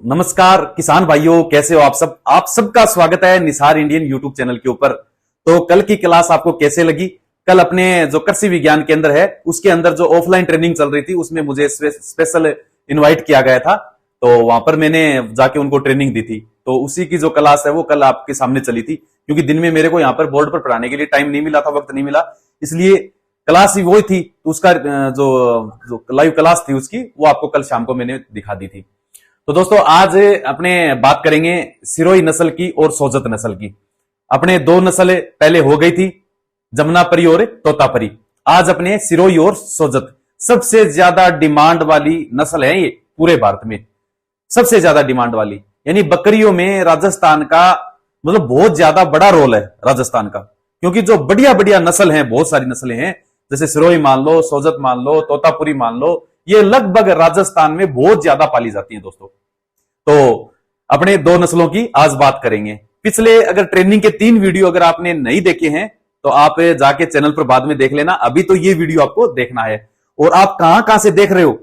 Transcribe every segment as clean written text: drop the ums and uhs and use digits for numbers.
नमस्कार किसान भाइयों, कैसे हो आप सब। आप सबका स्वागत है निसार इंडियन यूट्यूब चैनल के ऊपर। तो कल की क्लास आपको कैसे लगी? कल अपने जो कृषि विज्ञान केंद्र है उसके अंदर जो ऑफलाइन ट्रेनिंग चल रही थी उसमें मुझे स्पेशल इनवाइट किया गया था, तो वहां पर मैंने जाके उनको ट्रेनिंग दी थी। तो उसी की जो क्लास है वो कल आपके सामने चली थी, क्योंकि दिन में मेरे को यहाँ पर बोर्ड पर पढ़ाने के लिए टाइम नहीं मिला था, वक्त नहीं मिला, इसलिए क्लास ही वही थी। तो उसका जो लाइव क्लास थी उसकी वो आपको कल शाम को मैंने दिखा दी थी। तो दोस्तों आज अपने बात करेंगे सिरोही नस्ल की और सोजत नस्ल की। अपने दो नस्ल पहले हो गई थी, जमुनापरी और तोतापरी। आज अपने सिरोही और सोजत, सबसे ज्यादा डिमांड वाली नस्ल है ये पूरे भारत में, सबसे ज्यादा डिमांड वाली। यानी बकरियों में राजस्थान का मतलब बहुत ज्यादा बड़ा रोल है राजस्थान का, क्योंकि जो बढ़िया बढ़िया नस्ल हैं, बहुत सारी नस्लें हैं, जैसे सिरोही मान लो, सोजत मान लो, तोतापुरी मान लो, ये लगभग राजस्थान में बहुत ज्यादा पाली जाती है दोस्तों। तो अपने दो नस्लों की आज बात करेंगे। पिछले अगर ट्रेनिंग के 3 वीडियो अगर आपने नहीं देखे हैं तो आप जाके चैनल पर बाद में देख लेना, अभी तो ये वीडियो आपको देखना है। और आप कहां कहां से देख रहे हो,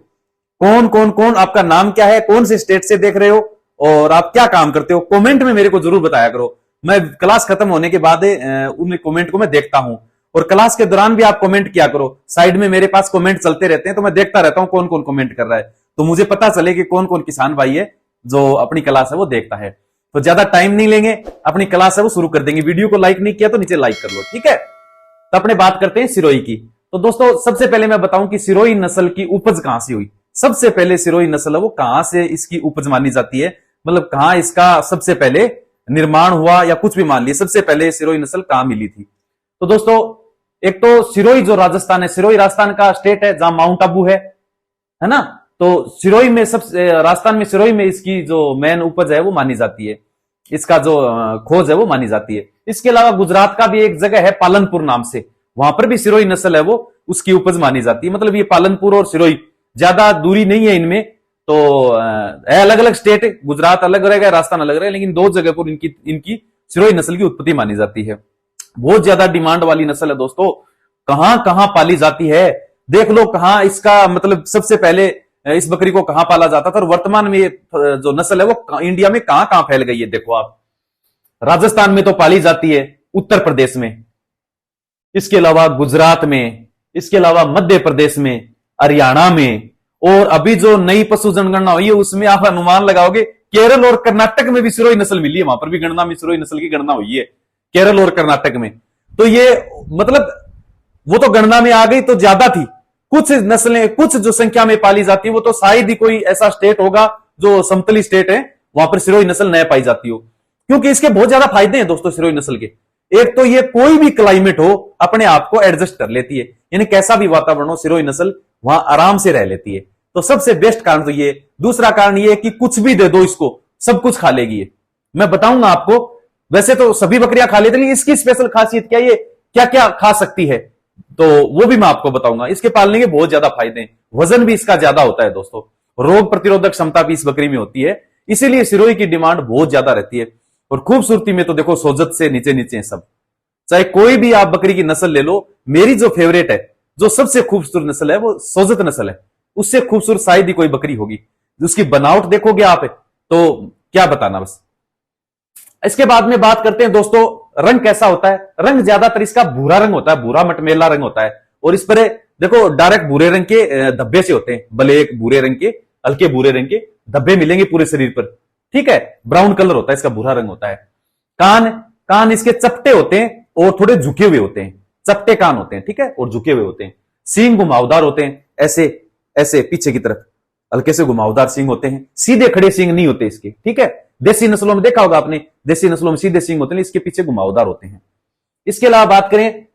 कौन आपका नाम क्या है, कौन से स्टेट से देख रहे हो और आप क्या काम करते हो, कमेंट में मेरे को जरूर बताया करो। मैं क्लास खत्म होने के बाद उन कमेंट को मैं देखता हूं, और क्लास के दौरान भी आप कमेंट किया करो। साइड में मेरे पास कमेंट चलते रहते हैं, तो मैं देखता रहता हूं कौन कौन कमेंट कर रहा है, तो मुझे पता चले कि कौन कौन किसान भाई है जो अपनी क्लास है वो देखता है। तो ज्यादा टाइम नहीं लेंगे, अपनी क्लास है वो शुरू कर देंगे। वीडियो को लाइक नहीं किया तो नीचे लाइक कर लो, ठीक है। तो अपने बात करते हैं सिरोही की। तो दोस्तों सबसे पहले मैं बताऊं कि सिरोही नस्ल की उपज कहां से हुई। सबसे पहले सिरोही नस्ल है वो कहां से इसकी उपज मानी जाती है, मतलब कहां इसका सबसे पहले निर्माण हुआ या कुछ भी मान लिया, सबसे पहले सिरोही नस्ल कहां मिली थी। तो दोस्तों एक तो सिरोही जो राजस्थान है, सिरोही राजस्थान का स्टेट है जहां माउंट आबू है ना। तो सिरोही में सबसे राजस्थान में सिरोही में इसकी जो मेन उपज है वो मानी जाती है, इसका जो खोज है वो मानी जाती है। इसके अलावा गुजरात का भी एक जगह है पालनपुर नाम से, वहां पर भी सिरोही नस्ल है वो उसकी उपज मानी जाती है। मतलब ये पालनपुर और सिरोही ज्यादा दूरी नहीं है इनमें, तो अलग अलग स्टेट, गुजरात अलग रहेगा, राजस्थान अलग रहेगा, लेकिन दो जगह पर इनकी सिरोही नस्ल की उत्पत्ति मानी जाती है। बहुत ज्यादा डिमांड वाली नस्ल है दोस्तों। कहां कहां पाली जाती है देख लो, कहां इसका मतलब सबसे पहले इस बकरी को कहां पाला जाता था, और वर्तमान में जो नस्ल है वो इंडिया में कहां कहां फैल गई है। देखो आप, राजस्थान में तो पाली जाती है, उत्तर प्रदेश में, इसके अलावा गुजरात में, इसके अलावा मध्य प्रदेश में, हरियाणा में, और अभी जो नई पशु जनगणना हुई है उसमें आप अनुमान लगाओगे केरल और कर्नाटक में भी सिरोही नस्ल मिली है, वहां पर भी गणना में सिरोही नस्ल की गणना हुई है, केरल और कर्नाटक में। तो ये मतलब वो तो गणना में आ गई तो ज्यादा थी, कुछ नस्लें कुछ जो संख्या में पाली जाती है वो तो शायद ही कोई ऐसा स्टेट होगा जो समतली स्टेट है वहां पर सिरोही नस्ल न पाई जाती हो। क्योंकि इसके बहुत ज्यादा फायदे हैं दोस्तों सिरोही नस्ल के। एक तो ये कोई भी क्लाइमेट हो अपने आप को एडजस्ट कर लेती है, यानी कैसा भी वातावरण हो सिरोही नस्ल वहां आराम से रह लेती है। तो सबसे बेस्ट कारण तो ये। दूसरा कारण ये कि कुछ भी दे दो इसको सब कुछ खा लेगी ये, मैं बताऊंगा आपको। वैसे तो सभी बकरियां खा लेती, लेकिन इसकी स्पेशल खासियत क्या, ये क्या क्या खा सकती है तो वो भी मैं आपको बताऊंगा। इसके पालने के बहुत ज्यादा फायदे हैं, वजन भी इसका ज्यादा होता है दोस्तों, रोग प्रतिरोधक क्षमता भी इस बकरी में होती है, इसीलिए सिरोही की डिमांड बहुत ज्यादा रहती है। और खूबसूरती में तो देखो सोजत से नीचे नीचे है सब, चाहे कोई भी आप बकरी की नस्ल ले लो। मेरी जो फेवरेट है, जो सबसे खूबसूरत नस्ल है वो सोजत नस्ल है, उससे खूबसूरत शायद ही कोई बकरी होगी। उसकी बनावट देखोगे आप तो क्या बताना बस। इसके बाद में बात करते हैं दोस्तों रंग कैसा होता है। रंग ज्यादातर इसका भूरा रंग होता है, भूरा मटमेला रंग होता है, और इस पर देखो डायरेक्ट भूरे रंग के धब्बे से होते हैं, ब्लैक भूरे रंग के, हल्के भूरे रंग के धब्बे मिलेंगे पूरे शरीर पर, ठीक है। ब्राउन कलर होता है इसका, भूरा रंग होता है। कान इसके चपटे होते हैं और थोड़े झुके हुए होते हैं, चपटे कान होते हैं, ठीक है, और झुके हुए होते हैं। सींग घुमावदार होते हैं, ऐसे ऐसे पीछे की तरफ हल्के से घुमावदार सींग होते हैं, सीधे खड़े सींग नहीं होते इसके, ठीक है। देसी नस्लों में देखा होगा आपने, देसी नस्लों में सीधे सींग होते हैं, इसके पीछे घुमावदार होते हैं। इसके अलावा बात करें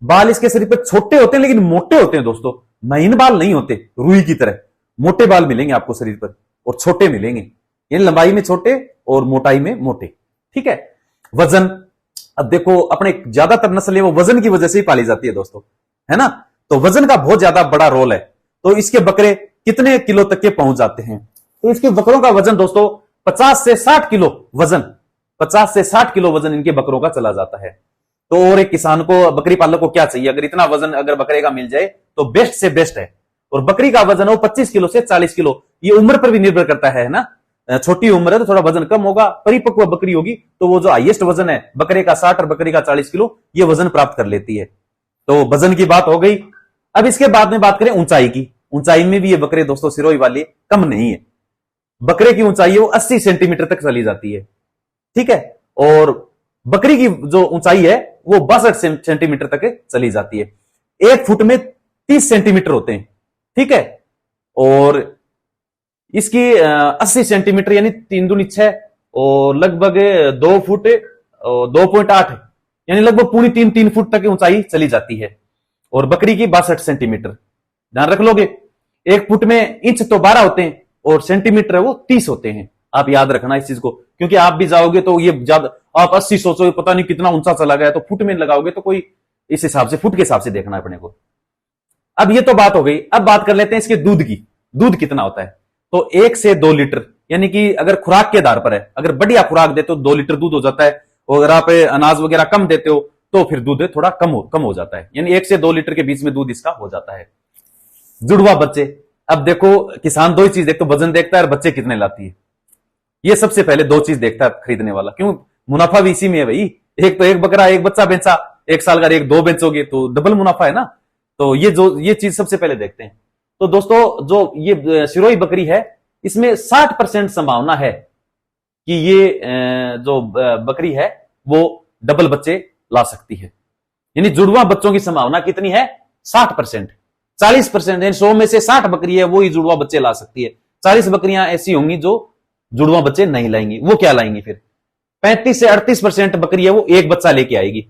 बाल इसके शरीर पर छोटे होते हैं लेकिन मोटे होते हैं दोस्तों, महीन बाल नहीं होते, रुई की तरह मोटे बाल मिलेंगे आपको शरीर पर, और छोटे मिलेंगे, यानी लंबाई में छोटे और मोटाई में मोटे, ठीक है। वजन, अब देखो अपने ज्यादातर नस्लें वो वजन की वजह से ही पाली जाती है दोस्तों, है ना। तो वजन का बहुत ज्यादा बड़ा रोल है। तो इसके बकरे कितने किलो तक के पहुंच जाते हैं, तो इसके बकरों का वजन दोस्तों 50 से 60 किलो वजन, 50 से 60 किलो वजन इनके बकरों का चला जाता है। तो और एक किसान को, बकरी पालक को क्या चाहिए, अगर इतना वजन अगर बकरे का मिल जाए तो बेस्ट से बेस्ट है। और बकरी का वजन हो 25 किलो से 40 किलो, ये उम्र पर भी निर्भर करता है ना। छोटी उम्र है तो थोड़ा वजन कम होगा, परिपक्व बकरी होगी तो वो जो हाईएस्ट वजन है बकरे का 60 और बकरी का 40 किलो ये वजन प्राप्त कर लेती है। तो वजन की बात हो गई। अब इसके बाद में बात करें ऊंचाई की। ऊंचाई में भी ये बकरे दोस्तों सिरोही वाली कम नहीं है। बकरे की ऊंचाई है वो 80 सेंटीमीटर तक चली जाती है, ठीक है। और बकरी की जो ऊंचाई है वो 62 सेंटीमीटर तक चली जाती है। 1 फुट में 30 सेंटीमीटर होते हैं, ठीक है। और इसकी 80 सेंटीमीटर यानी 3 दूनी 6 और लगभग 2 फुट 2.8 यानी लगभग पूरी 3 फुट तक ऊंचाई चली जाती है। और बकरी की 62 सेंटीमीटर। ध्यान रख लोगे, 1 फुट में इंच तो 12 होते हैं और सेंटीमीटर है वो 30 होते हैं। आप याद रखना इस चीज को, क्योंकि आप भी जाओगे तो ये ज्यादा आप 80 सोचोगे पता नहीं कितना ऊंचा चला गया, तो फुट में लगाओगे तो कोई इस हिसाब से फुट के हिसाब से देखना है अपने को। अब ये तो बात हो गई। अब बात कर लेते हैं इसके दूध की। दूध कितना होता है? तो 1 से 2 लीटर, यानी कि अगर खुराक के आधार पर है, अगर बढ़िया खुराक देते हो 2 लीटर दूध हो जाता है। और अगर आप अनाज वगैरह कम देते हो तो फिर दूध थोड़ा कम हो जाता है, यानी 1 से 2 लीटर के बीच में दूध इसका हो जाता है। जुड़वा बच्चे, अब देखो किसान 2 ही चीज देखते, बजन देखता है और बच्चे कितने लाती है। ये सबसे पहले 2 चीज देखता है खरीदने वाला, क्यों? मुनाफा भी इसी में है भाई। एक तो एक बकरा एक बच्चा बेचा, 1 साल का एक 2 बेचोगे तो डबल मुनाफा है ना। तो ये चीज सबसे पहले देखते हैं। तो दोस्तों जो ये सिरोही बकरी है इसमें 60% संभावना है कि ये जो बकरी है वो डबल बच्चे ला सकती है। यानी जुड़वा बच्चों की संभावना कितनी है? 60%। 40% यानी 100 में से 60 बकरी है वो ही जुड़वा बच्चे ला सकती है। 40 बकरियां ऐसी होंगी जो जुड़वा बच्चे नहीं लाएंगी। वो क्या लाएंगी फिर? 35 से 38% बकरी है वो एक बच्चा लेके आएगी।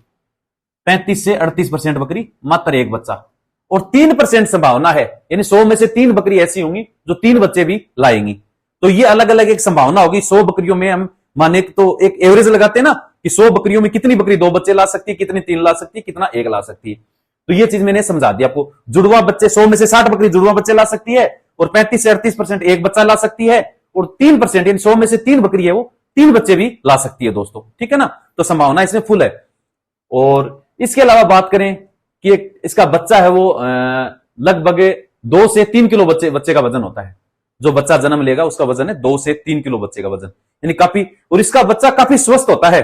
35 से 38% बकरी मात्र एक बच्चा। और 3% संभावना है, यानी 100 में से 3 बकरी ऐसी होंगी जो 3 बच्चे भी लाएंगी। तो ये अलग अलग एक संभावना होगी। 100 बकरियों में हम माने तो एक एवरेज लगाते हैं ना कि 100 बकरियों में कितनी बकरी 2 बच्चे ला सकती है, कितनी 3 ला सकती है, कितना 1 ला सकती है। तो ये चीज मैंने समझा दी आपको। जुड़वा बच्चे 100 में से 60 बकरी जुड़वा बच्चे ला सकती है और 35 से 38% एक बच्चा ला सकती है और 3% यानी 100 में से 3 बकरी है वो 3 बच्चे भी ला सकती है दोस्तों, ठीक है ना। तो संभावना इसमें फुल है। और इसके अलावा बात करें कि इसका बच्चा है वो लगभग 2 से 3 किलो बच्चे का वजन होता है। जो बच्चा जन्म लेगा उसका वजन है 2 से 3 किलो बच्चे का वजन, यानी काफी। और इसका बच्चा काफी स्वस्थ होता है।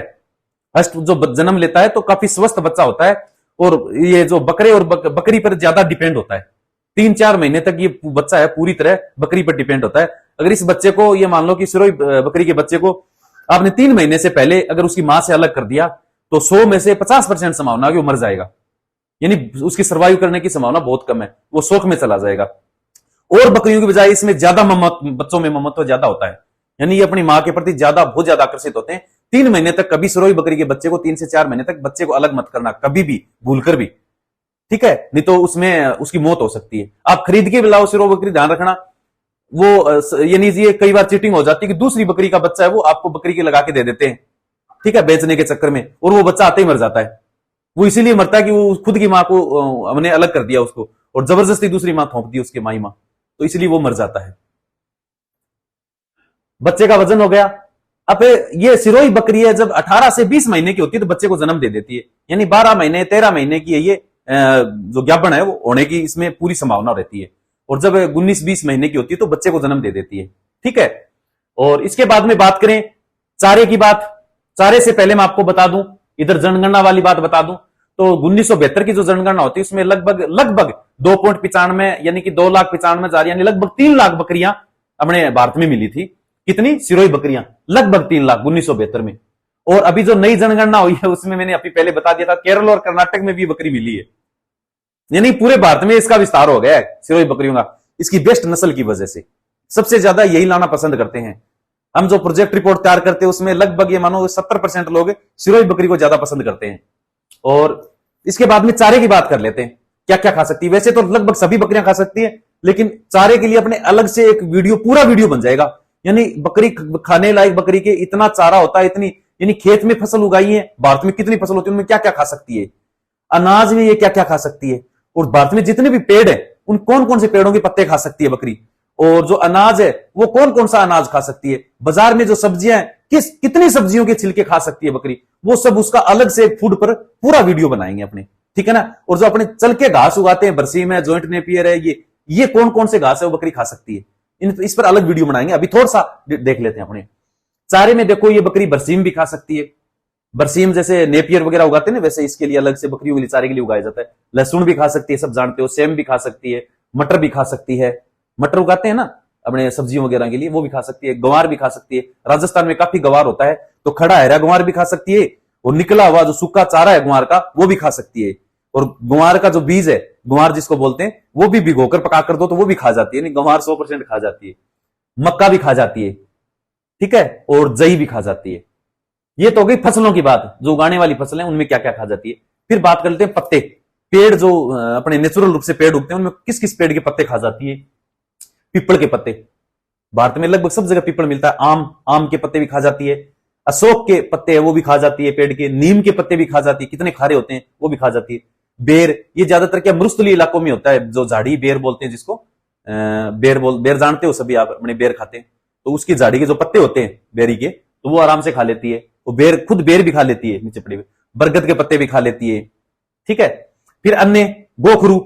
फर्स्ट जो जन्म लेता है तो काफी स्वस्थ बच्चा होता है। और ये जो बकरे और बकरी पर ज्यादा डिपेंड होता है। 3-4 महीने तक ये बच्चा है पूरी तरह बकरी पर डिपेंड होता है। अगर इस बच्चे को ये मान लो कि सिरोही बकरी के बच्चे को आपने 3 महीने से पहले अगर उसकी मां से अलग कर दिया तो 100 में से 50% संभावना है कि वो मर जाएगा, यानी उसकी सर्वाइव करने की संभावना बहुत कम है, वो शोक में चला जाएगा। और बकरियों की बजाय इसमें ज्यादा बच्चों में ममत्व ज्यादा होता है, यानी ये अपनी मां के प्रति बहुत ज्यादा आकर्षित होते हैं। 3 महीने तक कभी सिरोही बकरी के बच्चे को 3 से 4 महीने तक बच्चे को अलग मत करना, कभी भी भूलकर भी, ठीक है, नहीं तो उसमें उसकी मौत हो सकती है। आप खरीद के लाओ सिरोही बकरी, ध्यान रखना वो यानी ये कई बार चीटिंग हो जाती है कि दूसरी बकरी का बच्चा है वो आपको बकरी के लगा के दे देते हैं, ठीक है, बेचने के चक्कर में, और वो बच्चा आते ही मर जाता है। वो इसीलिए मरता है कि वो खुद की मां को हमने अलग कर दिया उसको और जबरदस्ती दूसरी मां थोप दी उसके माई मां, तो इसलिए वो मर जाता है। बच्चे का वजन हो गया। अब ये सिरोही बकरी है जब 18 से 20 महीने की होती है तो बच्चे को जन्म दे देती है, यानी 12 महीने 13 महीने की है ये जो ज्ञापन है वो होने की इसमें पूरी संभावना रहती है। और जब 19-20 महीने की होती है तो बच्चे को जन्म दे देती है, ठीक है। और इसके बाद में बात करें चारे की बात। चारे से पहले मैं आपको बता दूं, इधर जनगणना वाली बात बता दूं, तो 1972 की जो जनगणना होती है उसमें लगभग 2.95 यानी कि 2,95,000 यानी लगभग 3 लाख बकरियां अपने भारत में मिली थी। कितनी? सिरोही बकरियां लगभग 3 लाख 1972 में। और अभी जो नई जनगणना हुई है उसमें मैंने अभी पहले बता दिया था केरल और कर्नाटक में भी बकरी मिली है, यानी पूरे भारत में इसका विस्तार हो गया है सिरोही बकरियों का, इसकी बेस्ट नस्ल की वजह से। सबसे ज्यादा यही लाना पसंद करते हैं। हम जो प्रोजेक्ट रिपोर्ट तैयार करते हैं उसमें लगभग ये मानो 70% लोग सिरोही बकरी को ज्यादा पसंद करते हैं। और इसके बाद में चारे की बात कर लेते हैं, क्या क्या खा सकती है। वैसे तो लगभग सभी बकरियां खा सकती है, लेकिन चारे के लिए अपने अलग से एक पूरा वीडियो बन जाएगा। यानी बकरी खाने लायक बकरी के इतना चारा होता है, इतनी, यानी खेत में फसल उगाई है, भारत में कितनी फसल होती है, उनमें क्या क्या खा सकती है, अनाज में ये क्या क्या खा सकती है, और भारत में जितने भी पेड़ है उन कौन कौन से पेड़ों के पत्ते खा सकती है बकरी, और जो अनाज है वो कौन कौन सा अनाज खा सकती है, बाजार में जो सब्जियां हैं कितनी सब्जियों के छिलके खा सकती है बकरी, वो सब उसका अलग से फूड पर पूरा वीडियो बनाएंगे अपने, ठीक है ना। और जो अपने चल के घास उगाते हैं बरसी में, जॉइंट नेपियर है, ये कौन कौन से घास है वो बकरी खा सकती है, इस पर अलग वीडियो बनाएंगे, अभी थोड़ा सा देख लेते हैं अपने। चारे में देखो ये बकरी बरसीम भी खा सकती है, बरसीम जैसे नेपियर वगैरह उगाते हैं ना, वैसे इसके लिए अलग से बकरियों के लिए चारे के लिए उगाया जाता है। लहसुन भी खा सकती है, सब जानते हो, सेम भी खा सकती है, मटर भी खा सकती है, मटर उगाते हैं ना अपने सब्जियों वगैरह के लिए, वो भी खा सकती है, गंवार भी खा सकती है, राजस्थान में काफी गंवार होता है, तो खड़ा हरा गंवार भी खा सकती है, और निकला हुआ जो सूखा चारा है गंवार का वो भी खा सकती है, और गंवार का जो बीज है, गंवार जिसको बोलते हैं, वो भी भिगोकर पका कर दो तो वो भी खा जाती है, गंवार 100% खा जाती है, मक्का भी खा जाती है, ठीक है, और जई भी खा जाती है। ये तो हो गई फसलों की बात, जो उगाने वाली फसल है उनमें क्या क्या खा जाती है। फिर बात कर लेते हैं पत्ते, पेड़ जो अपने नेचुरल रूप से पेड़ उगते हैं उनमें किस किस पेड़ के पत्ते खा जाती है। पीपल के पत्ते, भारत में लगभग सब जगह पीपल मिलता है, आम के पत्ते भी खा जाती है, अशोक के पत्ते है वो भी खा जाती है पेड़ के, नीम के पत्ते भी खा जाती है, कितने खारे होते हैं वो भी खा जाती है। बेर, ये ज्यादातर क्या मरुस्थलीय इलाकों में होता है, जो झाड़ी बेर बोलते हैं जिसको, बेर जानते हो सभी आप, अपने बेर खाते हैं, तो उसकी झाड़ी के जो पत्ते होते हैं बेरी के, तो वो आराम से खा लेती है, वो बेर खुद बेर भी खा लेती है नीचे पड़े हुए, बरगद के पत्ते भी खा लेती है, ठीक है। फिर अन्य गोखरू,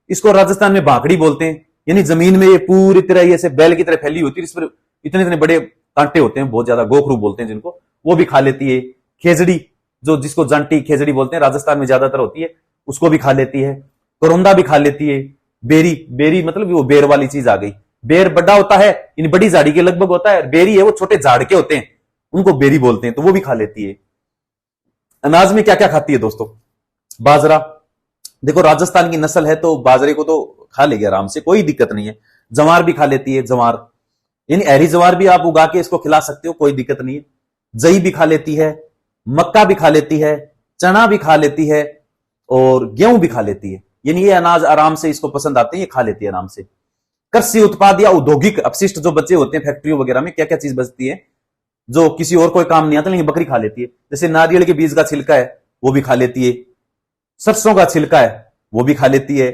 इसको राजस्थान में भाखड़ी बोलते हैं, यानी जमीन में ये पूरी तरह ऐसे बैल की तरह फैली होती है, इस पर इतने इतने बड़े कांटे होते हैं, बहुत ज्यादा, गोखरू बोलते हैं जिनको, वो भी खा लेती है। खेजड़ी, जो जिसको जंटी खेजड़ी बोलते हैं, राजस्थान में ज्यादातर होती है, उसको भी खा लेती है। करौंदा भी खा लेती है। बेरी, बेरी मतलब वो बेर वाली चीज आ गई, बेर बड़ा होता है, इन बड़ी झाड़ी के लगभग होता है, बेरी है वो छोटे झाड़ के होते हैं, उनको बेरी बोलते हैं, तो वो भी खा लेती है। अनाज में क्या क्या खाती है दोस्तों, बाजरा, देखो राजस्थान की नस्ल है तो बाजरे को तो खा लेगी आराम से, कोई दिक्कत नहीं है। जवार भी खा लेती है, जवार यानी हरी जवार भी आप उगा के इसको खिला सकते हो, कोई दिक्कत नहीं है। जई भी खा लेती है, मक्का भी खा लेती है, चना भी खा लेती है, और गेहूं भी खा लेती है, यानी ये अनाज आराम से इसको पसंद आते हैं, ये खा लेती है आराम से। कृषि उत्पाद या औद्योगिक अपशिष्ट जो बचे होते हैं फैक्ट्रियों वगैरह में, क्या क्या चीज बचती है जो किसी और कोई काम नहीं आता लेकिन बकरी खा लेती है, जैसे नारियल के बीज का छिलका है वो भी खा लेती है, सरसों का छिलका है वो भी खा लेती है,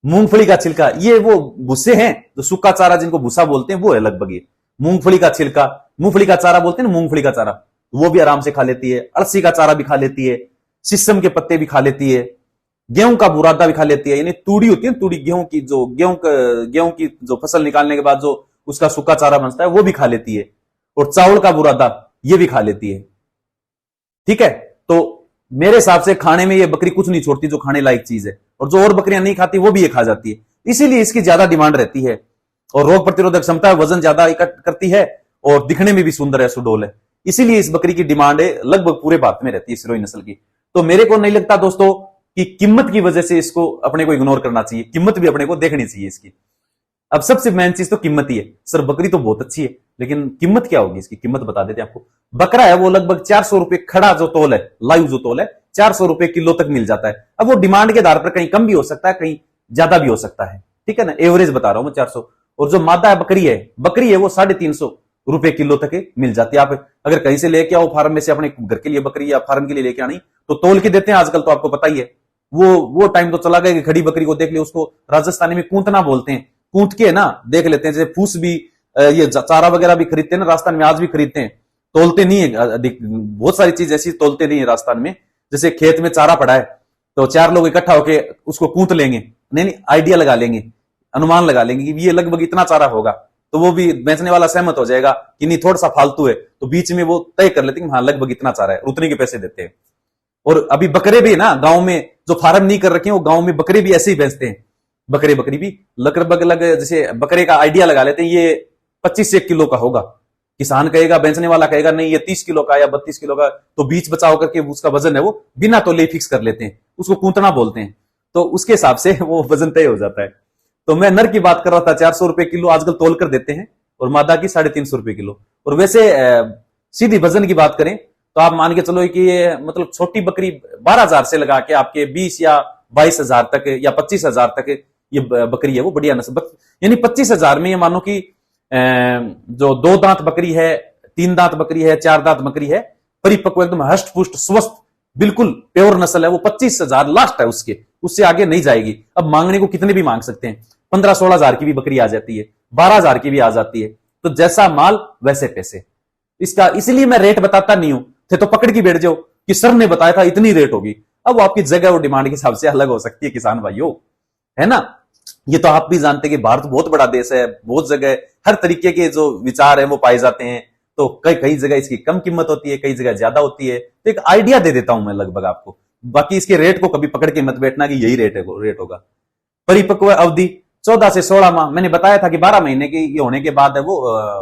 मूंगफली का छिलका, ये वो भूसे हैं जो सूखा चारा जिनको भूसा बोलते हैं वो है लगभग ये। मूंगफली का छिलका, मूंगफली का चारा बोलते हैं ना, मूंगफली का चारा, वो भी आराम से खा लेती है। अलसी का चारा भी खा लेती है, शीशम के पत्ते भी खा लेती है, गेहूं का बुरादा भी खा लेती है, यानी तूड़ी होती है तूड़ी, गेहूं की जो गेहूं की जो फसल निकालने के बाद जो उसका सूखा चारा बनता है वो भी खा लेती है, और चावल का बुरादा ये भी खा लेती है, ठीक है। तो मेरे हिसाब से खाने में ये बकरी कुछ नहीं छोड़ती जो खाने लायक चीज है, और जो और बकरियां नहीं खाती वो भी ये खा जाती है, इसीलिए इसकी ज्यादा डिमांड रहती है, और रोग प्रतिरोधक क्षमता, वजन ज्यादा इकट्ठ करती है, और दिखने में भी सुंदर है, सुडौल है, इसीलिए इस बकरी की डिमांड है लगभग पूरे भारत में रहती है सिरोही नस्ल की। तो मेरे को नहीं लगता दोस्तों कि कीमत की वजह से इसको अपने को इग्नोर करना चाहिए, कीमत भी अपने को देखनी चाहिए इसकी। अब सबसे मेन चीज तो कीमत ही है, सर बकरी तो बहुत अच्छी है लेकिन कीमत क्या होगी इसकी, कीमत बता देते हैं आपको। बकरा है वो लगभग 400 रुपए खड़ा जो तोल है, लाइव जो तोल है 400 रुपए किलो तक मिल जाता है। अब वो डिमांड के आधार पर कहीं कम भी हो सकता है, कहीं ज्यादा भी हो सकता है, ठीक है ना, एवरेज बता रहा हूं मैं 400। और जो मादा है बकरी है वो 350 रुपए किलो तक मिल जाती है। आप अगर कहीं से लेके आओ फार्म में से अपने घर के लिए बकरी या फार्म के लिए लेके आनी तो तोल के देते हैं आजकल, तो आपको पता ही है। वो टाइम तो चला गया कि खड़ी बकरी को देख लिया, उसको राजस्थानी में कूंतना बोलते हैं, कूंट के ना देख लेते हैं, जैसे फूस भी, ये चारा वगैरह भी खरीदते हैं ना राजस्थान में, आज भी खरीदते हैं, तोलते नहीं है, बहुत सारी चीज ऐसी तोलते नहीं है राजस्थान में। जैसे खेत में चारा पड़ा है तो 4 लोग इकट्ठा होकर उसको कूंट लेंगे, नहीं आइडिया लगा लेंगे, अनुमान लगा लेंगे कि ये लगभग इतना चारा होगा, तो वो भी बेचने वाला सहमत हो जाएगा कि नहीं थोड़ा सा फालतू है, तो बीच में वो तय कर लेते हैं हाँ लगभग इतना चारा है, उतने के पैसे देते हैं। और अभी बकरे भी ना गांव में जो फार्म नहीं कर रखे हैं वो गांव में बकरे भी ऐसे ही बेचते हैं, बकरी भी लगभग जैसे बकरे का आइडिया लगा लेते हैं ये 25 से 1 किलो का होगा, किसान कहेगा, बेचने वाला कहेगा नहीं ये 30 किलो का या 32 किलो का, तो बीच बचाव करके उसका वजन है वो बिना तौले फिक्स कर लेते हैं, उसको कूंतना बोलते हैं, तो उसके हिसाब से वो वजन तय हो जाता है। तो मैं नर की बात कर रहा था, 400 रुपए किलो आजकल तोल कर देते हैं, और मादा की 350 रुपए किलो। और वैसे सीधी वजन की बात करें तो आप मान के चलो कि ये मतलब छोटी बकरी 12,000 से लगा के आपके 20 या 22,000 तक या 25,000 तक ये बकरी है वो बढ़िया नस्ल, यानी 25,000 में ये मानो कि जो 2 दांत बकरी है, 3 दांत बकरी है, 4 दांत बकरी है, परिपक्व एकदम हष्ट पुष्ट स्वस्थ बिल्कुल प्योर नस्ल है, वो 25,000 लास्ट है उसके, उससे आगे नहीं जाएगी। अब मांगने को कितने भी मांग सकते हैं, 15-16,000 की भी बकरी आ जाती है, 12,000 की भी आ जाती है, तो जैसा माल वैसे पैसे इसका। इसलिए मैं रेट बताता नहीं हूं, थे तो पकड़ के बैठ जाओ कि सर ने बताया था इतनी रेट होगी। अब वो आपकी जगह और डिमांड के हिसाब से अलग हो सकती है किसान भाइयों, है ना। ये तो आप भी जानते हैं कि भारत बहुत बड़ा देश है, बहुत जगह हर तरीके के जो विचार है वो पाए जाते हैं। तो कई कई जगह इसकी कम कीमत होती है, कई जगह ज्यादा होती है। तो एक आइडिया दे देता हूं मैं लगभग आपको। बाकी इसके रेट को कभी पकड़ के मत बैठना कि यही रेट होगा। परिपक्व अवधि 14 से 16 माह, मैंने बताया था कि 12 महीने की ये होने के बाद है वो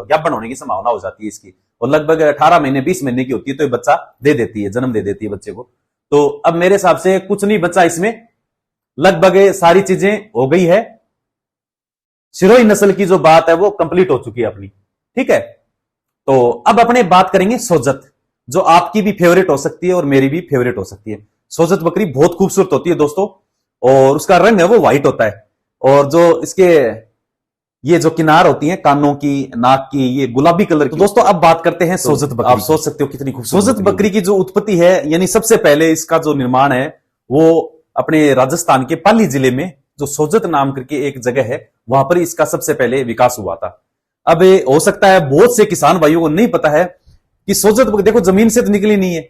ज्ञापन होने की संभावना हो जाती है इसकी, और लगभग 18 महीने 20 महीने की होती है तो ये बच्चा दे देती है, जन्म दे देती है बच्चे को। तो अब मेरे हिसाब से कुछ नहीं बच्चा इसमें, लगभग सारी चीजें हो गई है। सिरोही नस्ल की जो बात है वो कंप्लीट हो चुकी है अपनी, ठीक है। तो अब अपने बात करेंगे सोजत, जो आपकी भी फेवरेट हो सकती है और मेरी भी फेवरेट हो सकती है। सोजत बकरी बहुत खूबसूरत होती है दोस्तों, और उसका रंग है वो व्हाइट होता है, और जो इसके ये जो किनार होती हैं कानों की, नाक की, ये गुलाबी कलर की। तो दोस्तों अब बात करते हैं सोजत बकरी। आप सोच सकते हो कितनी खूबसूरत सोजत बकरी की जो उत्पत्ति है, यानी सबसे पहले इसका जो निर्माण है वो अपने राजस्थान के पाली जिले में जो सोजत नाम करके एक जगह है, वहां पर इसका सबसे पहले विकास हुआ था। अब हो सकता है बहुत से किसान भाइयों को नहीं पता है कि सोजत बकरी देखो जमीन से तो निकली नहीं है,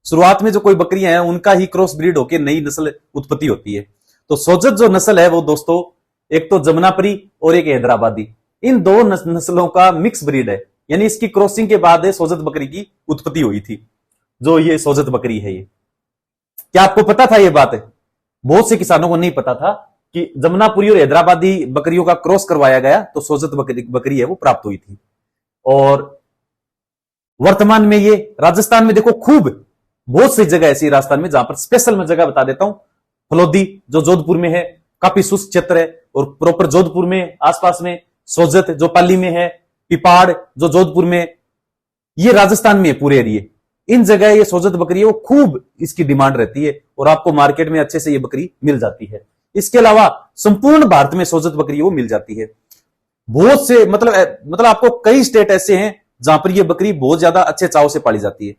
शुरुआत में जो कोई बकरियां हैं उनका ही क्रॉस ब्रीड होकर नई नस्ल उत्पत्ति होती है। तो सोजत जो नस्ल है वो दोस्तों एक तो जमुनापरी और एक हैदराबादी, इन दो नस्लों का मिक्स ब्रीड है, यानी इसकी क्रॉसिंग के बाद सोजत बकरी की उत्पत्ति हुई थी। जो ये सोजत बकरी है, ये क्या आपको पता था? ये बात है बहुत से किसानों को नहीं पता था कि जमुनापुरी और हैदराबादी बकरियों का क्रॉस करवाया गया तो सोजत बकरी है वो प्राप्त हुई थी। और वर्तमान में ये राजस्थान में देखो खूब बहुत सी जगह ऐसी राजस्थान में जहां पर स्पेशल मैं जगह बता देता हूं। फलोदी जो जोधपुर में है, काफी शुष्क क्षेत्र है, और प्रॉपर जोधपुर में आसपास में सोजत जो पाली में है, पिपाड़ जो जोधपुर में, ये राजस्थान में है पूरे एरिए। इन जगह ये सोजत बकरी है वो खूब इसकी डिमांड रहती है और आपको मार्केट में अच्छे से ये बकरी मिल जाती है। इसके अलावा संपूर्ण भारत में सोजत बकरी वो मिल जाती है। बहुत से मतलब आपको कई स्टेट ऐसे हैं जहां पर ये बकरी बहुत ज्यादा अच्छे चाव से पाली जाती है,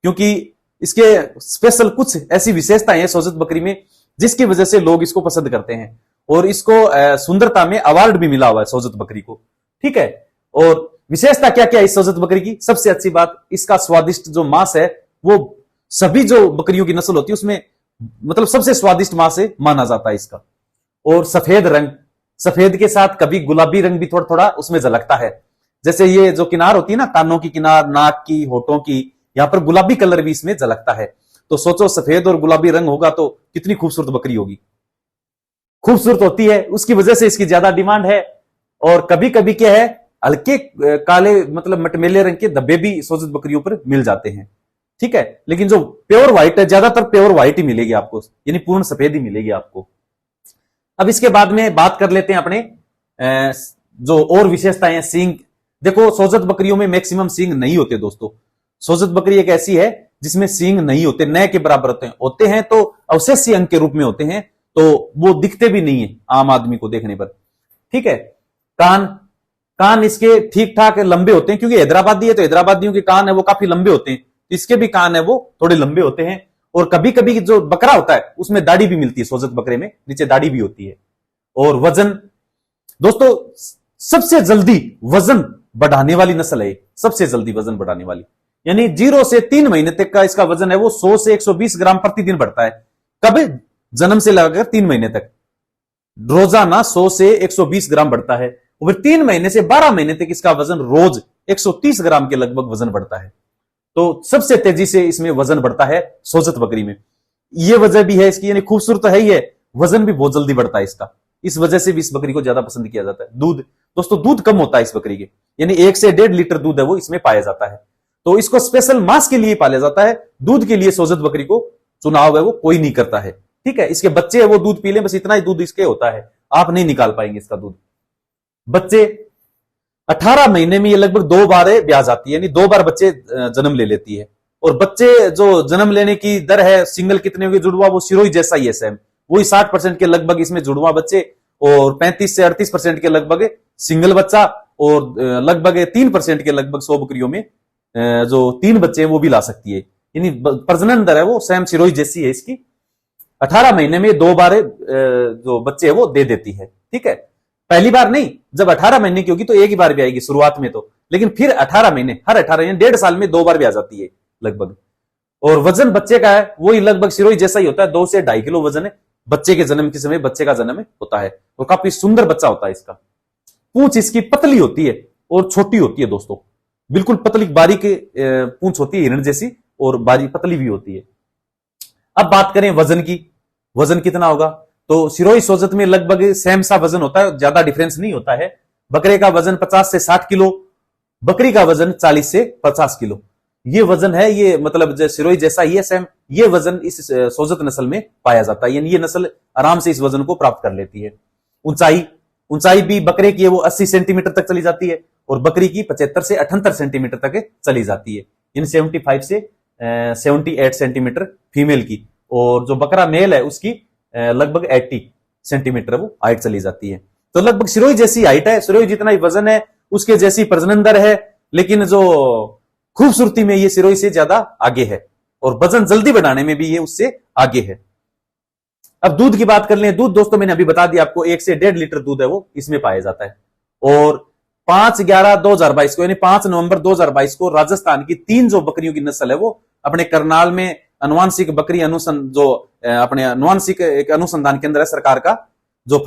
क्योंकि इसके स्पेशल कुछ ऐसी विशेषताएं हैं सोजत बकरी में जिसकी वजह से लोग इसको पसंद करते हैं। और इसको सुंदरता में अवार्ड भी मिला हुआ है सोजत बकरी को, ठीक है। और विशेषता क्या क्या है इस सोजत बकरी की? सबसे अच्छी बात, इसका स्वादिष्ट जो मांस है वो सभी जो बकरियों की नस्ल होती है उसमें मतलब सबसे स्वादिष्ट मांस से माना जाता है इसका। और सफेद रंग, सफेद के साथ कभी गुलाबी रंग भी थोड़ा थोड़ा उसमें झलकता है। जैसे ये जो किनार होती है ना, कानों की किनार, नाक की, होठों की, यहां पर गुलाबी कलर भी इसमें झलकता है। तो सोचो सफेद और गुलाबी रंग होगा तो कितनी खूबसूरत बकरी होगी। खूबसूरत होती है, उसकी वजह से इसकी ज्यादा डिमांड है। और कभी कभी क्या है, हल्के काले मतलब मटमेले रंग के धब्बे भी सोजत बकरियों पर मिल जाते हैं, ठीक है। लेकिन जो प्योर व्हाइट है, ज्यादातर प्योर व्हाइट ही मिलेगी आपको, यानी पूर्ण सफेद ही मिलेगी आपको। अब इसके बाद में बात कर लेते हैं अपने जो और विशेषताएं हैं। सींग, देखो सोजत बकरियों में मैक्सिमम सींग नहीं होते दोस्तों। सोजत बकरी एक ऐसी है जिसमें सींग नहीं होते, नए के बराबर होते हैं तो अवशेषी अंग के रूप में होते हैं, तो वो दिखते भी नहीं है आम आदमी को देखने पर, ठीक है। कान इसके ठीक ठाक लंबे होते हैं, क्योंकि हैदराबादी है तो हैदराबादियों के कान है वो काफी लंबे होते हैं, इसके भी कान है वो थोड़े लंबे होते हैं। और कभी कभी जो बकरा होता है उसमें दाढ़ी भी मिलती है, सोजत बकरे में नीचे दाढ़ी भी होती है। और वजन दोस्तों सबसे जल्दी वजन बढ़ाने वाली नस्ल है, सबसे जल्दी वजन बढ़ाने वाली, यानी 0 से 3 महीने तक का इसका वजन है वो 100 से 120 ग्राम प्रतिदिन बढ़ता है। कब? जन्म से लगाकर 3 महीने तक रोजाना 100 से 120 ग्राम बढ़ता है। और फिर 3 महीने से 12 महीने तक इसका वजन रोज 130 ग्राम के लगभग वजन बढ़ता है। तो सबसे तेजी से इसमें वजन बढ़ता है सोजत बकरी में। यह वजह भी है इसकी, यानी खूबसूरत तो है ही है, वजन भी बहुत जल्दी बढ़ता है इसका। इस वजह से भी इस बकरी को ज्यादा पसंद किया जाता है। दूध दोस्तों, दूध कम होता है इस बकरी के, यानी 1 से 1.5 लीटर दूध है वो इसमें पाया जाता है। तो इसको स्पेशल मांस के लिए पाला जाता है, दूध के लिए सोजत बकरी को चुनाव है वो कोई नहीं करता है, ठीक है। इसके बच्चे है वो दूध पी ले, बस इतना ही दूध इसके होता है, आप नहीं निकाल पाएंगे इसका दूध। बच्चे 18 महीने में ये लगभग 2 बार ब्याह जाती है, यानी 2 बार बच्चे जन्म ले लेती है। और बच्चे जो जन्म लेने की दर है, सिंगल कितने हुए, जुड़वा वो सिरोही जैसा ही है सेम, वही 60% के लगभग इसमें जुड़वा बच्चे, और 35 से 38% के लगभग सिंगल बच्चा, और लगभग 3% के लगभग 100 बकरियों में जो 3 बच्चे हैं वो भी ला सकती है, यानी प्रजनन दर है वो सेम सिरोही जैसी है इसकी। 18 महीने में 2 बार जो बच्चे है वो दे देती है, ठीक है। पहली बार नहीं, जब 18 महीने की होगी तो एक ही बार भी आएगी शुरुआत में तो, लेकिन फिर 18 महीने, हर 18 यानी 1.5 साल में 2 बार भी आ जाती है लगभग। और वजन बच्चे का है वही लगभग सिरोही जैसा ही होता है, 2 से 2.5 किलो वजन है, बच्चे के जन्म के समय बच्चे का जन्म होता है, और काफी सुंदर बच्चा होता है इसका। पूंछ इसकी पतली होती है और छोटी होती है दोस्तों, बिल्कुल पतली बारीक पूंछ होती है हिरण जैसी, और बारीक पतली भी होती है। अब बात करें वजन की, वजन कितना होगा, तो सिरोही सोजत में लगभग सेम सा वजन होता है, ज्यादा डिफरेंस नहीं होता है। बकरे का वजन 50 से 60 किलो, बकरी का वजन 40 से 50 किलो, ये वजन है। ये मतलब सिरोही जैसा ही है सेम, ये वजन इस सोजत नस्ल में पाया जाता है, यानी ये नस्ल आराम से इस वजन को प्राप्त कर लेती है। ऊंचाई भी बकरे की है वो 80 सेंटीमीटर तक चली जाती है, और बकरी की 75 से 78 सेंटीमीटर तक चली जाती है, इन 75 से 78 सेंटीमीटर फीमेल की, और जो बकरा मेल है उसकी लगभग 80 सेंटीमीटर वो हाइट चली जाती है। तो लगभग सिरोही जैसी हाइट है, सिरोही जितना ही वजन है, उसके जैसी प्रजनन दर है, लेकिन जो खूबसूरती में ये सिरोही से ज्यादा आगे है, और वजन जल्दी बढ़ाने में भी ये उससे आगे है। अब दूध की बात कर लें, दूध दोस्तों मैंने अभी बता दिया आपको 1 से 1.5 लीटर दूध है वो इसमें पाया जाता है। और 5/11/2022 को यानी 5 नवंबर 2022 को राजस्थान की 3 जो बकरियों की नस्ल है वो अपने करनाल में अनुवांशिक बकरी अपने अनुवांशिक एक अनुसंधान केंद्र है सरकार का, जो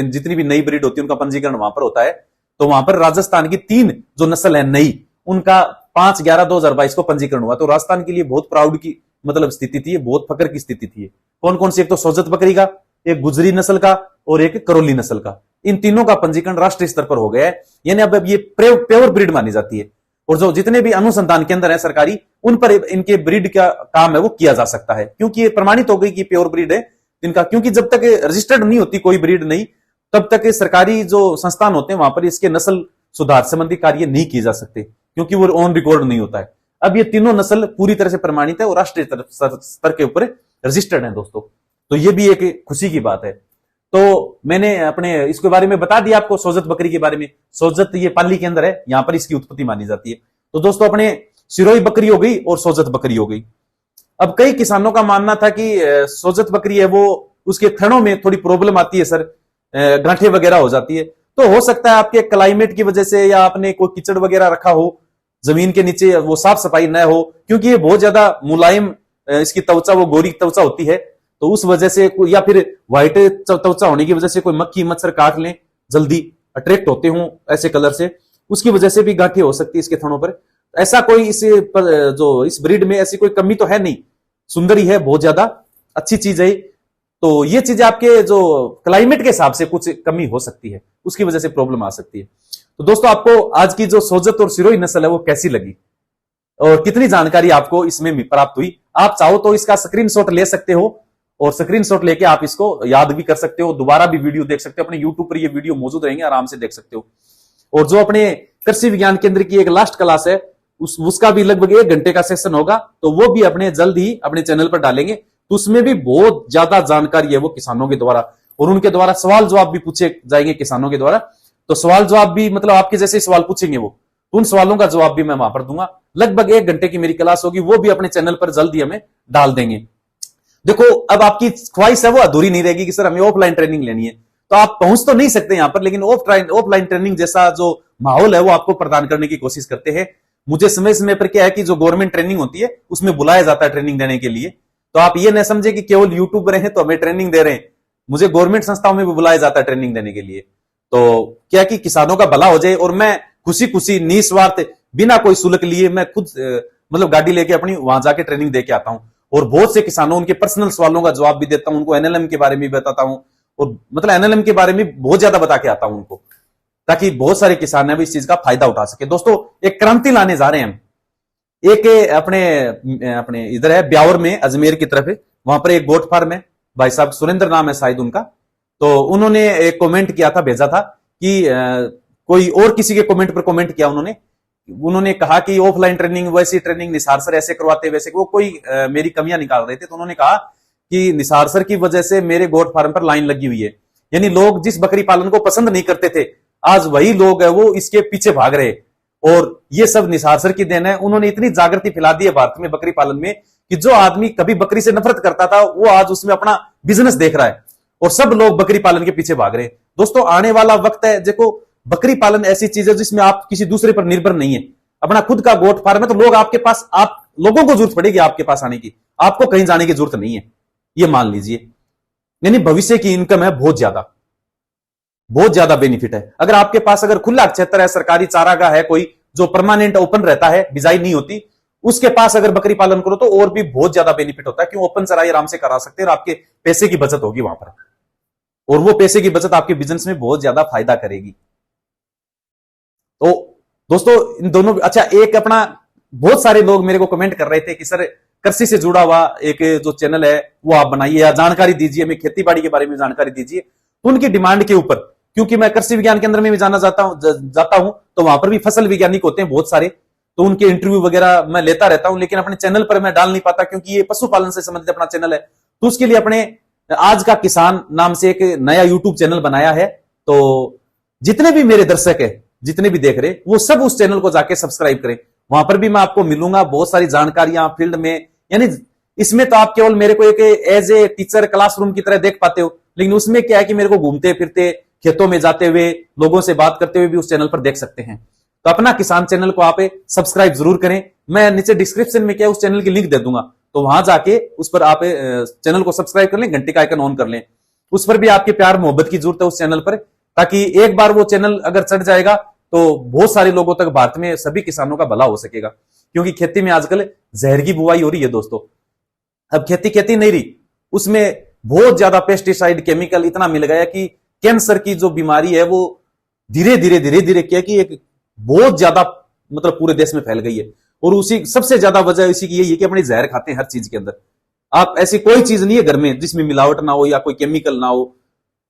जितनी भी नई ब्रीड होती है उनका पंजीकरण वहां पर होता है। तो वहां पर राजस्थान की 3 जो नस्ल है नई, उनका 5/11/2022 को पंजीकरण हुआ। तो राजस्थान के लिए बहुत प्राउड की मतलब स्थिति थी, बहुत फकर की स्थिति थी। कौन कौन सी, एक तो सोजत बकरी का, एक गुजरी नस्ल का, और एक करौली नस्ल का, इन तीनों का पंजीकरण राष्ट्रीय स्तर पर हो गया है, यानी अब ये प्योर ब्रीड मानी जाती है। और जो जितने भी अनुसंधान केंद्र है सरकारी, उन पर इनके ब्रीड का काम है वो किया जा सकता है, क्योंकि ये प्रमाणित हो गई कि प्योर ब्रीड है इनका। क्योंकि जब तक रजिस्टर्ड नहीं होती कोई ब्रीड नहीं, तब तक सरकारी जो संस्थान होते हैं वहां पर इसके नस्ल सुधार संबंधी कार्य नहीं किए जा सकते, क्योंकि वो ऑन रिकॉर्ड नहीं होता है। अब ये तीनों नस्ल पूरी तरह से प्रमाणित है और राष्ट्रीय स्तर के ऊपर रजिस्टर्ड है दोस्तों, तो ये भी एक खुशी की बात है। तो मैंने अपने इसके बारे में बता दिया आपको, सोजत बकरी के बारे में। सोजत ये पाली के अंदर है, यहां पर इसकी उत्पत्ति मानी जाती है। तो दोस्तों अपने सिरोही बकरी हो गई और सोजत बकरी हो गई। अब कई किसानों का मानना था कि सोजत बकरी है वो उसके थनों में थोड़ी प्रॉब्लम आती है सर, गांठें वगैरह हो जाती है। तो हो सकता है आपके क्लाइमेट की वजह से, या आपने कोई कीचड़ वगैरह रखा हो जमीन के नीचे, वो साफ सफाई न हो, क्योंकि ये बहुत ज्यादा मुलायम इसकी त्वचा, वो गोरी त्वचा होती है, तो उस वजह से, या फिर व्हाइट त्वचा होने की वजह से कोई मक्खी मच्छर काट लें, जल्दी अट्रैक्ट होते हों ऐसे कलर से, उसकी वजह से भी गांठें हो सकती है इसके थनों पर। ऐसा कोई जो इस ब्रीड में ऐसी कोई कमी तो है नहीं, सुंदर ही है, बहुत ज्यादा अच्छी चीज है। तो ये चीज आपके जो क्लाइमेट के हिसाब से कुछ कमी हो सकती है, उसकी वजह से प्रॉब्लम आ सकती है। तो दोस्तों आपको आज की जो सोजत और सिरोही नस्ल है वो कैसी लगी, और कितनी जानकारी आपको इसमें प्राप्त हुई? आप चाहो तो इसका स्क्रीनशॉट ले सकते हो, और स्क्रीनशॉट लेके आप इसको याद भी कर सकते हो, दोबारा भी वीडियो देख सकते हो, अपने यूट्यूब पर ये वीडियो मौजूद रहेंगे, आराम से देख सकते हो। और जो अपने कृषि विज्ञान केंद्र की एक लास्ट क्लास है, उसका भी लगभग 1 घंटे का सेशन होगा, तो वो भी अपने जल्द ही अपने चैनल पर डालेंगे। तो उसमें भी बहुत ज्यादा जानकारी है वो किसानों के द्वारा, और उनके द्वारा सवाल जवाब भी पूछे जाएंगे किसानों के द्वारा। तो सवाल जवाब भी मतलब आपके जैसे सवाल पूछेंगे वो, तो उन सवालों का जवाब भी मैं वहां पर दूंगा। लगभग 1 घंटे की मेरी क्लास होगी, वो भी अपने चैनल पर जल्द ही हमें डाल देंगे। देखो अब आपकी ख्वाहिश है वो अधूरी नहीं रहेगी कि सर हमें ऑफलाइन ट्रेनिंग लेनी है, तो आप पहुंच तो नहीं सकते यहां पर, लेकिन ऑफलाइन ट्रेनिंग जैसा जो माहौल है वो आपको प्रदान करने की कोशिश करते हैं। मुझे समय समय पर क्या है कि जो गवर्नमेंट ट्रेनिंग होती है उसमें बुलाया जाता है ट्रेनिंग देने के लिए। तो आप ये न समझे कि केवल यूट्यूबर हैं तो हमें ट्रेनिंग दे रहे हैं, मुझे गवर्नमेंट संस्थाओं में भी बुलाया जाता है ट्रेनिंग देने के लिए। तो क्या कि किसानों का भला हो जाए, और मैं खुशी खुशी निस्वार्थ बिना कोई शुल्क लिए मैं खुद मतलब गाड़ी लेके अपनी वहां जाके ट्रेनिंग दे के आता हूं, और बहुत से किसानों उनके पर्सनल सवालों का जवाब भी देता हूं, उनको एनएलएम के बारे में बताता हूं, और मतलब एनएलएम के बारे में बहुत ज्यादा बता के आता हूं उनको, ताकि बहुत सारे किसान है इस चीज का फायदा उठा सके। दोस्तों एक क्रांति लाने जा रहे हैं हम। एक अपने इधर है ब्यावर में, अजमेर की तरफ है, वहां पर एक गोट फार्म है, भाई साहब सुरेंद्र नाम है शायद उनका। तो उन्होंने एक कमेंट किया था, भेजा था कि कोई और किसी के कमेंट पर कमेंट किया उन्होंने कहा कि ऑफलाइन ट्रेनिंग वैसी ट्रेनिंग निसार सर ऐसे करवाते, वैसे वो कोई मेरी कमियां निकाल रहे थे। तो उन्होंने कहा कि निसार सर की वजह से मेरे गोट फार्म पर लाइन लगी हुई है, यानी लोग जिस बकरी पालन को पसंद नहीं करते थे, आज वही लोग है वो इसके पीछे भाग रहे, और ये सब निसार सर की देन है। उन्होंने इतनी जागृति फैला दी है भारत में बकरी पालन में कि जो आदमी कभी बकरी से नफरत करता था वो आज उसमें अपना बिजनेस देख रहा है, और सब लोग बकरी पालन के पीछे भाग रहे हैं। दोस्तों आने वाला वक्त है, देखो बकरी पालन ऐसी चीज है जिसमें आप किसी दूसरे पर निर्भर नहीं है, अपना खुद का गोट फार्म है, तो लोग आपके पास, आप लोगों को जरूरत पड़ेगी आपके पास आने की, आपको कहीं जाने की जरूरत नहीं है, ये मान लीजिए। यानी भविष्य की इनकम है बहुत ज्यादा बेनिफिट है। अगर आपके पास अगर खुला क्षेत्र है, सरकारी चारागाह है, कोई जो परमानेंट ओपन रहता है, बिजाई नहीं होती, उसके पास अगर बकरी पालन करो तो और भी बहुत ज्यादा बेनिफिट होता है। क्यों? ओपन चराई आराम से करा सकते हैं और आपके पैसे की बचत होगी वहां पर, और वो पैसे की बचत आपके बिजनेस में बहुत ज्यादा फायदा करेगी। तो दोस्तों इन दोनों, अच्छा एक अपना, बहुत सारे लोग मेरे को कमेंट कर रहे थे कि सर कृषि से जुड़ा हुआ एक जो चैनल है वो आप बनाइए या जानकारी दीजिए, हमें खेती बाड़ी के बारे में जानकारी दीजिए। तो उनकी डिमांड के ऊपर, क्योंकि मैं कृषि विज्ञान केंद्र में भी जाता हूं तो वहां पर भी फसल वैज्ञानिक होते हैं बहुत सारे, तो उनके इंटरव्यू वगैरह मैं लेता रहता हूं, लेकिन अपने चैनल पर मैं डाल नहीं पाता क्योंकि ये पशुपालन से संबंधित अपना चैनल है। तो उसके लिए अपने आज का किसान नाम से एक नया यूट्यूब चैनल बनाया है। तो जितने भी मेरे दर्शक है, जितने भी देख रहे, वो सब उस चैनल को जाके सब्सक्राइब करें। वहां पर भी मैं आपको मिलूंगा, बहुत सारी जानकारियां फील्ड में, यानी इसमें तो आप केवल मेरे को एक एज ए टीचर क्लासरूम की तरह देख पाते हो, लेकिन उसमें क्या है कि मेरे को घूमते फिरते, खेतों में जाते हुए, लोगों से बात करते हुए भी उस चैनल पर देख सकते हैं। तो अपना किसान चैनल को आप सब्सक्राइब जरूर करें। मैं नीचे डिस्क्रिप्शन में क्या उस चैनल की लिंक दे दूंगा, तो वहां जाके उस पर आप चैनल को सब्सक्राइब कर लें, घंटे का आइकन ऑन कर लें। उस पर भी आपके प्यार मोहब्बत की जरूरत है उस चैनल पर, ताकि एक बार वो चैनल अगर चढ़ जाएगा तो बहुत सारे लोगों तक, भारत में सभी किसानों का भला हो सकेगा। क्योंकि खेती में आजकल जहर की बुआई हो रही है दोस्तों। अब खेती नहीं रही, उसमें बहुत ज्यादा पेस्टिसाइड केमिकल इतना मिल गया कि कैंसर की जो बीमारी है वो धीरे धीरे क्या कि एक बहुत ज्यादा मतलब पूरे देश में फैल गई है। और उसी सबसे ज्यादा वजह इसी की यही है कि अपने जहर खाते हैं हर चीज के अंदर। आप ऐसी कोई चीज नहीं है घर में जिसमें मिलावट ना हो या कोई केमिकल ना हो,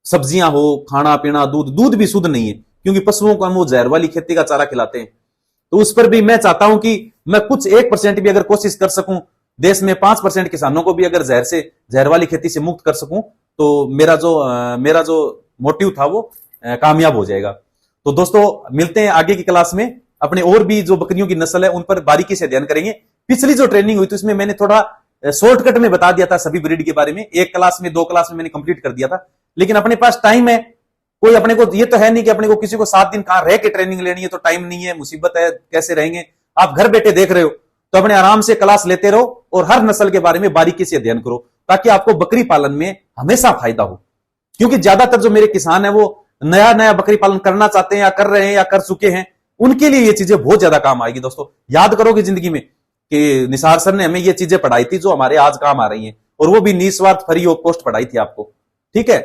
सब्जियां हो, खाना पीना, दूध भी शुद्ध नहीं है, क्योंकि पशुओं को हम वो जहर वाली खेती का चारा खिलाते हैं। तो उस पर भी मैं चाहता हूं कि मैं कुछ 1% भी अगर कोशिश कर सकूं, देश में 5% किसानों को भी अगर जहर वाली खेती से मुक्त कर सकूं, तो मेरा जो मोटिव था वो कामयाब हो जाएगा। तो दोस्तों मिलते हैं आगे की क्लास में, अपने और भी जो बकरियों की नस्ल है उन पर बारीकी से अध्ययन करेंगे। पिछली जो ट्रेनिंग हुई थी उसमें मैंने थोड़ा शॉर्टकट में बता दिया था सभी ब्रीड के बारे में, 1 क्लास में 2 क्लास में मैंने कंप्लीट कर दिया था। लेकिन अपने पास टाइम है, कोई अपने को ये तो है नहीं कि अपने को किसी को 7 दिन कहां रह के ट्रेनिंग लेनी है, तो टाइम नहीं है, मुसीबत है, कैसे रहेंगे। आप घर बैठे देख रहे हो तो अपने आराम से क्लास लेते रहो और हर नस्ल के बारे में बारीकी से अध्ययन करो, ताकि आपको बकरी पालन में हमेशा फायदा हो। क्योंकि ज्यादातर जो मेरे किसान है वो नया बकरी पालन करना चाहते हैं या कर रहे हैं या कर चुके हैं, उनके लिए ये चीजें बहुत ज्यादा काम आएगी। दोस्तों याद करोगे जिंदगी में कि निसार सर ने हमें ये चीजें पढ़ाई थी जो हमारे आज काम आ रही हैं, और वो भी निस्वार्थ फ्री ऑफ कॉस्ट पढ़ाई थी आपको। ठीक है,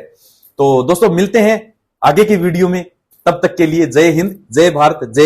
तो दोस्तों मिलते हैं आगे की वीडियो में, तब तक के लिए जय हिंद, जय भारत, जय